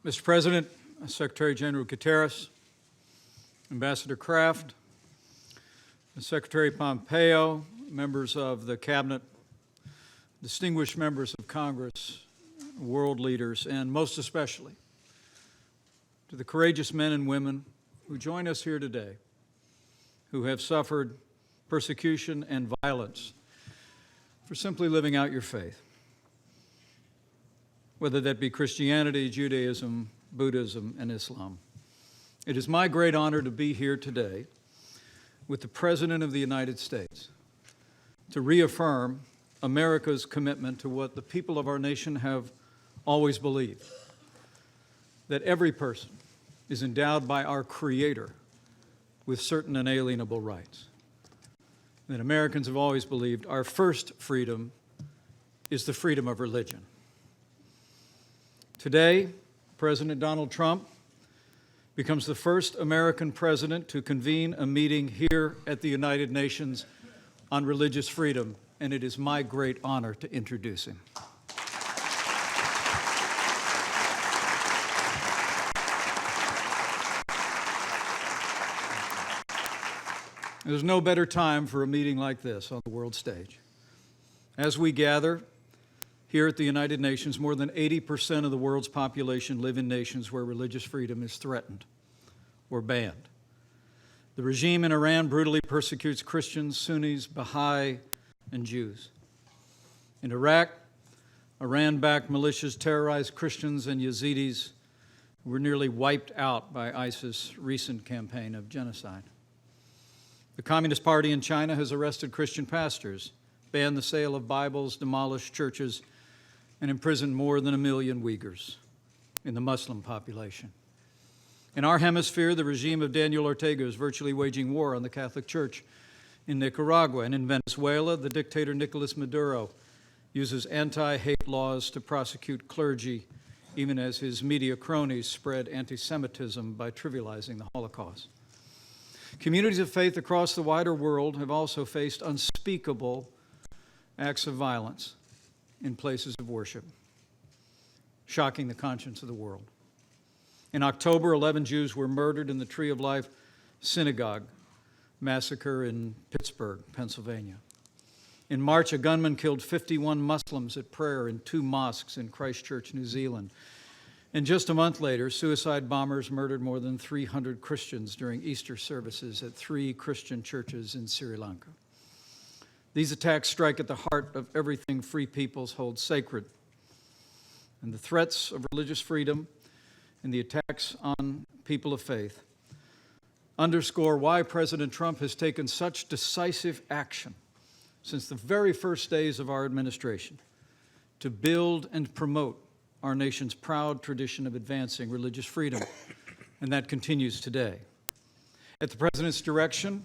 Mr. President, Secretary General Guterres, Ambassador Kraft, Secretary Pompeo, members of the Cabinet, distinguished members of Congress, world leaders, and most especially to the courageous men and women who join us here today, who have suffered persecution and violence for simply living out your faith, whether that be Christianity, Judaism, Buddhism, and Islam. It is my great honor to be here today with the President of the United States to reaffirm America's commitment to what the people of our nation have always believed, that every person is endowed by our Creator with certain inalienable rights. That Americans have always believed our first freedom is the freedom of religion. Today, President Donald Trump becomes the first American president to convene a meeting here at the United Nations on religious freedom, and it is my great honor to introduce him. There's no better time for a meeting like this on the world stage. As we gather here at the United Nations, more than 80% of the world's population live in nations where religious freedom is threatened or banned. The regime in Iran brutally persecutes Christians, Sunnis, Baha'i, and Jews. In Iraq, Iran-backed militias terrorize Christians and Yazidis who were nearly wiped out by ISIS' recent campaign of genocide. The Communist Party in China has arrested Christian pastors, banned the sale of Bibles, demolished churches, and imprisoned more than 1 million Uyghurs in the Muslim population. In our hemisphere, the regime of Daniel Ortega is virtually waging war on the Catholic Church. In Nicaragua and in Venezuela, the dictator Nicolas Maduro uses anti-hate laws to prosecute clergy, even as his media cronies spread anti-Semitism by trivializing the Holocaust. Communities of faith across the wider world have also faced unspeakable acts of violence in places of worship, shocking the conscience of the world. In October, 11 Jews were murdered in the Tree of Life synagogue massacre in Pittsburgh, Pennsylvania. In March, a gunman killed 51 Muslims at prayer in 2 mosques in Christchurch, New Zealand. And just a month later, suicide bombers murdered more than 300 Christians during Easter services at 3 Christian churches in Sri Lanka. These attacks strike at the heart of everything free peoples hold sacred. And the threats of religious freedom and the attacks on people of faith underscore why President Trump has taken such decisive action since the very first days of our administration to build and promote our nation's proud tradition of advancing religious freedom, and that continues today. At the President's direction,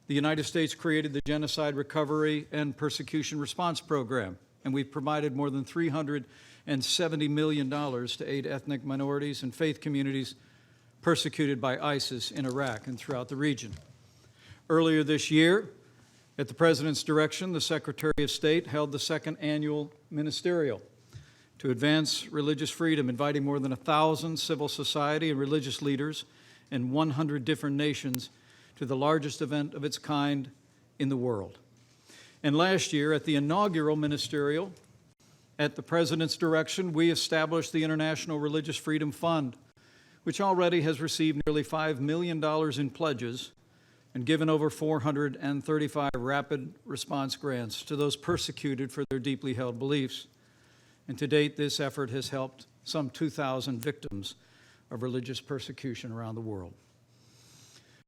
the United States created the Genocide Recovery and Persecution Response Program, and we've provided more than $370 million to aid ethnic minorities and faith communities persecuted by ISIS in Iraq and throughout the region. Earlier this year, at the President's direction, the Secretary of State held the 2nd annual ministerial to advance religious freedom, inviting more than 1,000 civil society and religious leaders in 100 different nations to the largest event of its kind in the world. And last year, at the inaugural ministerial, at the President's direction, we established the International Religious Freedom Fund, which already has received nearly $5 million in pledges and given over 435 rapid response grants to those persecuted for their deeply held beliefs. And to date, this effort has helped some 2,000 victims of religious persecution around the world.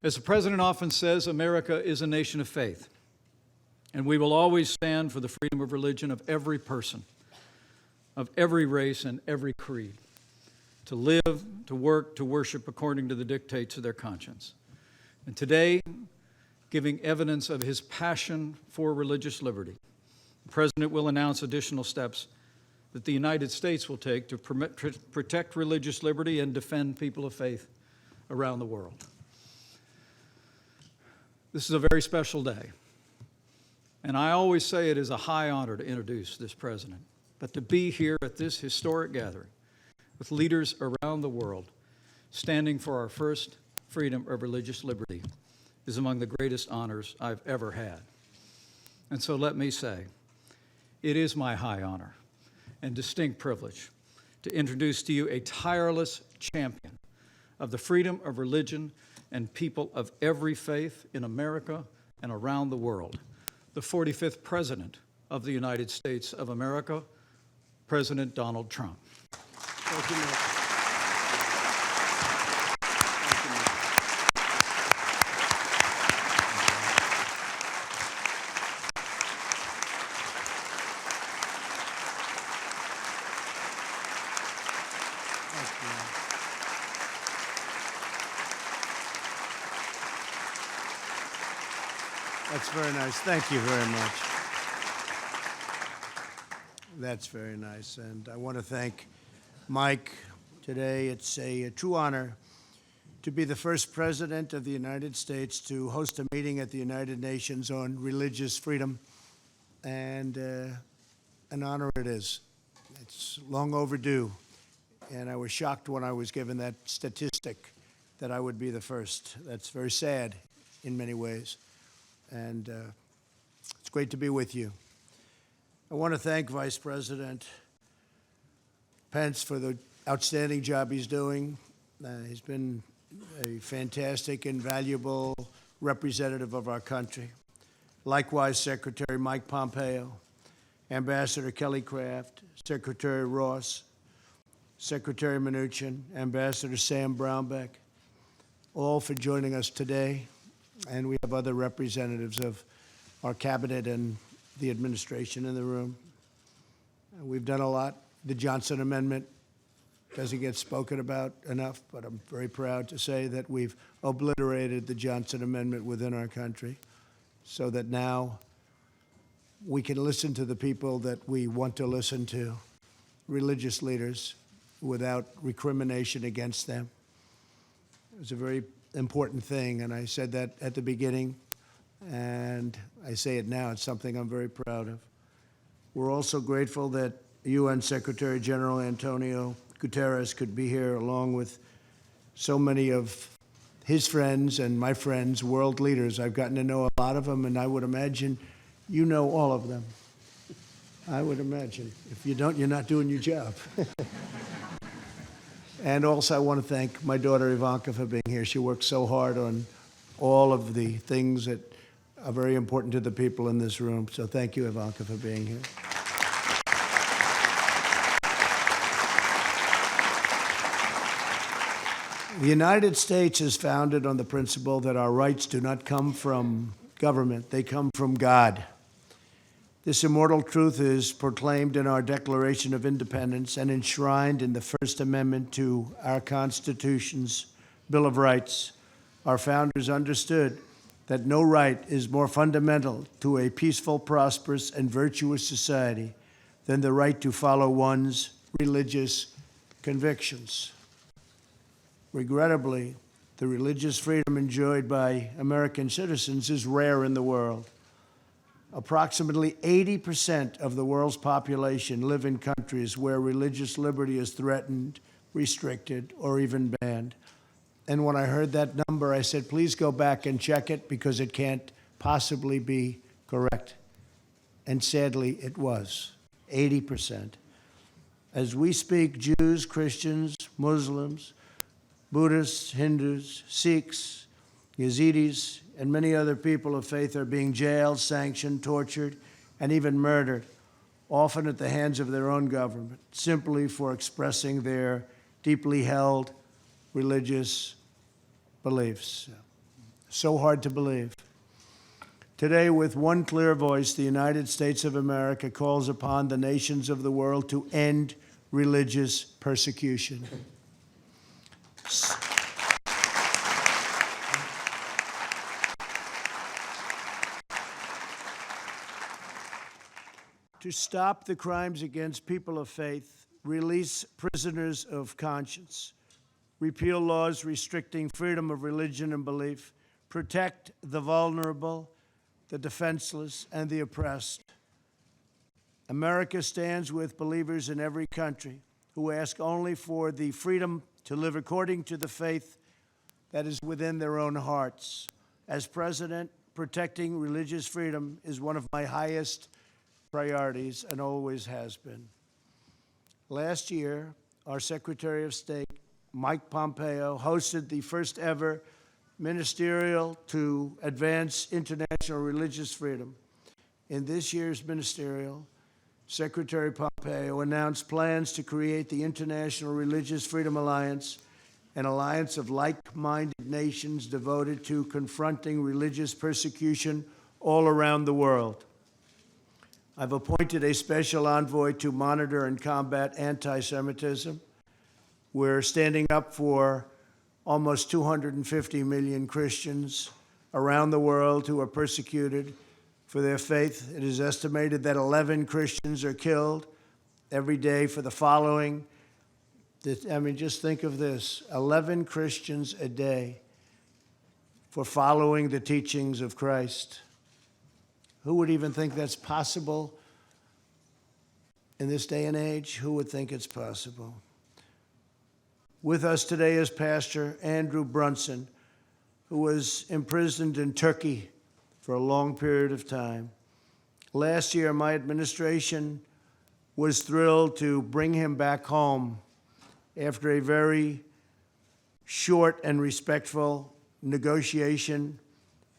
As the President often says, America is a nation of faith, and we will always stand for the freedom of religion of every person, of every race and every creed, to live, to work, to worship according to the dictates of their conscience. And today, giving evidence of his passion for religious liberty, the President will announce additional steps that the United States will take to protect religious liberty and defend people of faith around the world. This is a very special day, and I always say it is a high honor to introduce this president, but to be here at this historic gathering with leaders around the world standing for our first freedom of religious liberty is among the greatest honors I've ever had. And so let me say, it is my high honor and distinct privilege to introduce to you a tireless champion of the freedom of religion and people of every faith in America and around the world, the 45th President of the United States of America, President Donald Trump. Thank you, Nick. That's very nice. Thank you very much. That's very nice. And I want to thank Mike today. It's a true honor to be the first president of the United States to host a meeting at the United Nations on religious freedom. And an honor it is. It's long overdue. And I was shocked when I was given that statistic that I would be the first. That's very sad in many ways. And it's great to be with you. I want to thank Vice President Pence for the outstanding job he's doing. He's been a fantastic and valuable representative of our country. Likewise, Secretary Mike Pompeo, Ambassador Kelly Craft, Secretary Ross, Secretary Mnuchin, Ambassador Sam Brownback, all for joining us today. And we have other representatives of our cabinet and the administration in the room. We've done a lot. The Johnson Amendment doesn't get spoken about enough, but I'm very proud to say that we've obliterated the Johnson Amendment within our country so that now we can listen to the people that we want to listen to, religious leaders, without recrimination against them. It was a very important thing, and I said that at the beginning, and I say it now. It's something I'm very proud of. We're also grateful that UN Secretary General Antonio Guterres could be here along with so many of his friends and my friends, world leaders. I've gotten to know a lot of them, and I would imagine you know all of them. I would imagine. If you don't, you're not doing your job. And also, I want to thank my daughter Ivanka for being here. She worked so hard on all of the things that are very important to the people in this room. So thank you, Ivanka, for being here. The United States is founded on the principle that our rights do not come from government, they come from God. This immortal truth is proclaimed in our Declaration of Independence and enshrined in the First Amendment to our Constitution's Bill of Rights. Our founders understood that no right is more fundamental to a peaceful, prosperous, and virtuous society than the right to follow one's religious convictions. Regrettably, the religious freedom enjoyed by American citizens is rare in the world. Approximately 80% of the world's population live in countries where religious liberty is threatened, restricted, or even banned. And when I heard that number, I said, please go back and check it because it can't possibly be correct. And sadly, it was 80%. As we speak, Jews, Christians, Muslims, Buddhists, Hindus, Sikhs, Yazidis, and many other people of faith are being jailed, sanctioned, tortured, and even murdered, often at the hands of their own government, simply for expressing their deeply held religious beliefs. So hard to believe. Today, with one clear voice, the United States of America calls upon the nations of the world to end religious persecution. To stop the crimes against people of faith, release prisoners of conscience, repeal laws restricting freedom of religion and belief, protect the vulnerable, the defenseless, and the oppressed. America stands with believers in every country who who ask only for the freedom to live according to the faith that is within their own hearts. As president, protecting religious freedom is one of my highest priorities and always has been. Last year, our Secretary of State, Mike Pompeo, hosted the first ever ministerial to advance international religious freedom. In this year's ministerial, Secretary Pompeo announced plans to create the International Religious Freedom Alliance, an alliance of like-minded nations devoted to confronting religious persecution all around the world. I've appointed a special envoy to monitor and combat anti-Semitism. We're standing up for almost 250 million Christians around the world who are persecuted for their faith. It is estimated that 11 Christians are killed every day for the following. I mean, just think of this, 11 Christians a day for following the teachings of Christ. Who would even think that's possible in this day and age? Who would think it's possible? With us today is Pastor Andrew Brunson, who was imprisoned in Turkey for a long period of time. Last year, my administration was thrilled to bring him back home after a very short and respectful negotiation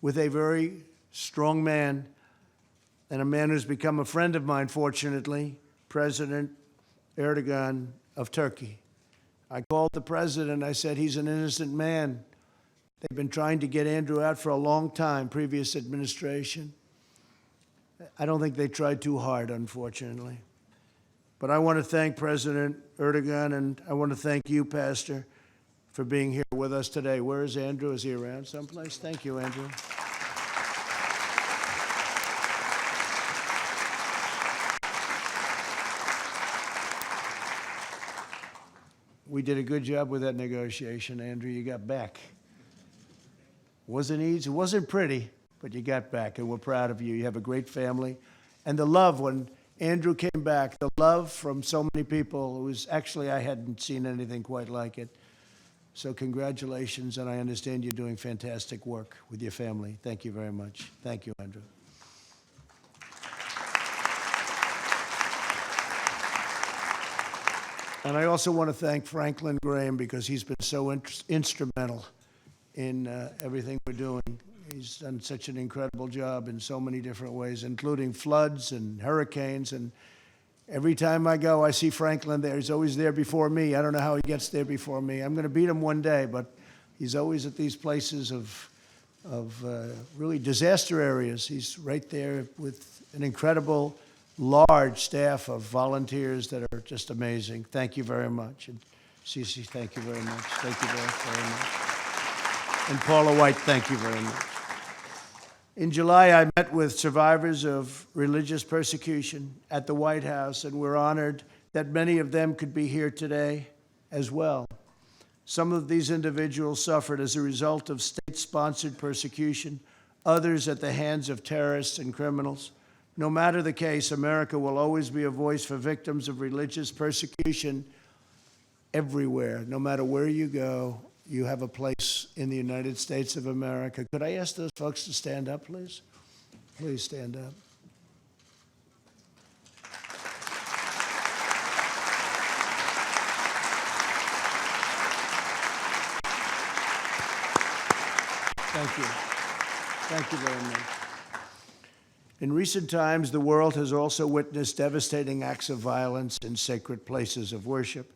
with a very strong man, and a man who's become a friend of mine, fortunately, President Erdogan of Turkey. I called the president. I said, he's an innocent man. They've been trying to get Andrew out for a long time, previous administration. I don't think they tried too hard, unfortunately. But I want to thank President Erdogan, and I want to thank you, Pastor, for being here with us today. Where is Andrew? Is he around someplace? Thank you, Andrew. We did a good job with that negotiation, Andrew. You got back. Wasn't easy, it wasn't pretty, but you got back, and we're proud of you. You have a great family. And the love, when Andrew came back, the love from so many people, it was actually, I hadn't seen anything quite like it. So congratulations, and I understand you're doing fantastic work with your family. Thank you very much. Thank you, Andrew. And I also want to thank Franklin Graham, because he's been so instrumental in everything we're doing. He's done such an incredible job in so many different ways, including floods and hurricanes. And every time I go, I see Franklin there. He's always there before me. I don't know how he gets there before me. I'm going to beat him one day, but he's always at these places of really disaster areas. He's right there with an incredible large staff of volunteers that are just amazing. Thank you very much. And Cece, thank you very much. Thank you very much. And Paula White, thank you very much. In July, I met with survivors of religious persecution at the White House, and we're honored that many of them could be here today as well. Some of these individuals suffered as a result of state-sponsored persecution, others at the hands of terrorists and criminals. No matter the case, America will always be a voice for victims of religious persecution everywhere. No matter where you go, you have a place in the United States of America. Could I ask those folks to stand up, please? Please stand up. Thank you. Thank you very much. In recent times, the world has also witnessed devastating acts of violence in sacred places of worship.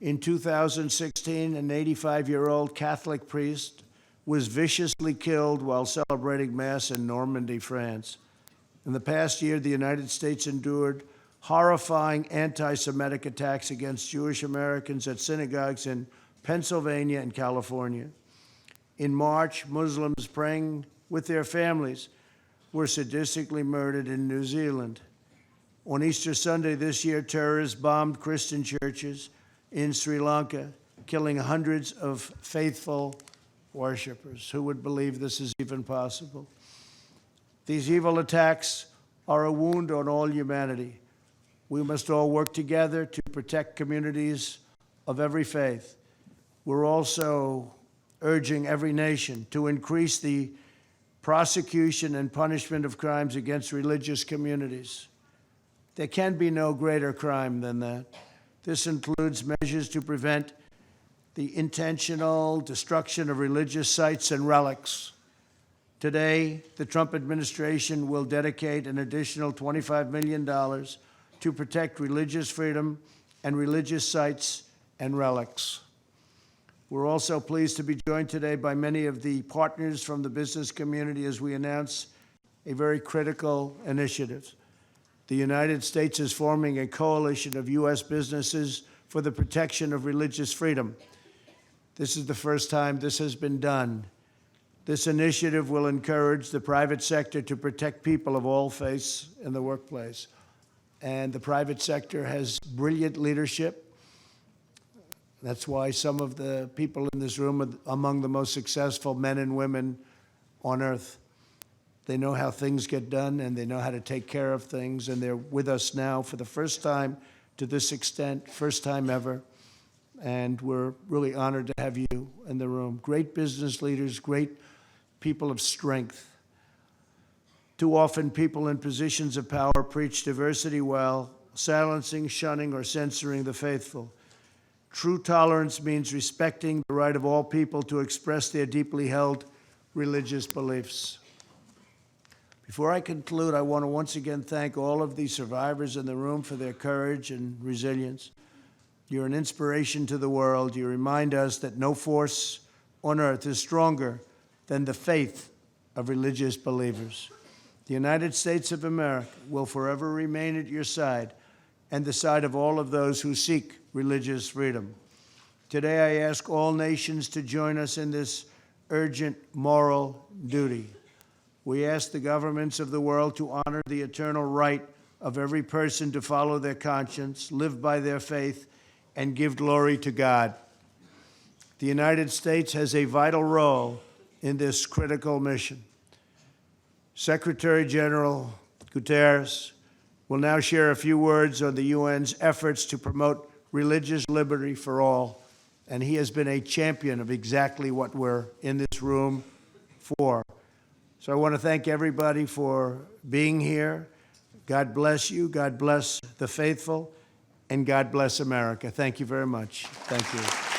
In 2016, an 85-year-old Catholic priest was viciously killed while celebrating Mass in Normandy, France. In the past year, the United States endured horrifying anti-Semitic attacks against Jewish Americans at synagogues in Pennsylvania and California. In March, Muslims praying with their families were sadistically murdered in New Zealand. On Easter Sunday this year, terrorists bombed Christian churches in Sri Lanka, killing hundreds of faithful worshipers. Who would believe this is even possible? These evil attacks are a wound on all humanity. We must all work together to protect communities of every faith. We're also urging every nation to increase the prosecution and punishment of crimes against religious communities. There can be no greater crime than that. This includes measures to prevent the intentional destruction of religious sites and relics. Today, the Trump administration will dedicate an additional $25 million to protect religious freedom and religious sites and relics. We're also pleased to be joined today by many of the partners from the business community as we announce a very critical initiative. The United States is forming a coalition of U.S. businesses for the protection of religious freedom. This is the first time this has been done. This initiative will encourage the private sector to protect people of all faiths in the workplace. And the private sector has brilliant leadership. That's why some of the people in this room are among the most successful men and women on earth. They know how things get done, and they know how to take care of things, and they're with us now for the first time to this extent, first time ever, and we're really honored to have you in the room. Great business leaders, great people of strength. Too often, people in positions of power preach diversity while silencing, shunning, or censoring the faithful. True tolerance means respecting the right of all people to express their deeply held religious beliefs. Before I conclude, I want to once again thank all of the survivors in the room for their courage and resilience. You're an inspiration to the world. You remind us that no force on earth is stronger than the faith of religious believers. The United States of America will forever remain at your side and the side of all of those who seek religious freedom. Today, I ask all nations to join us in this urgent moral duty. We ask the governments of the world to honor the eternal right of every person to follow their conscience, live by their faith, and give glory to God. The United States has a vital role in this critical mission. Secretary General Guterres will now share a few words on the UN's efforts to promote religious liberty for all, and he has been a champion of exactly what we're in this room for. So I want to thank everybody for being here. God bless you, God bless the faithful, and God bless America. Thank you very much. Thank you.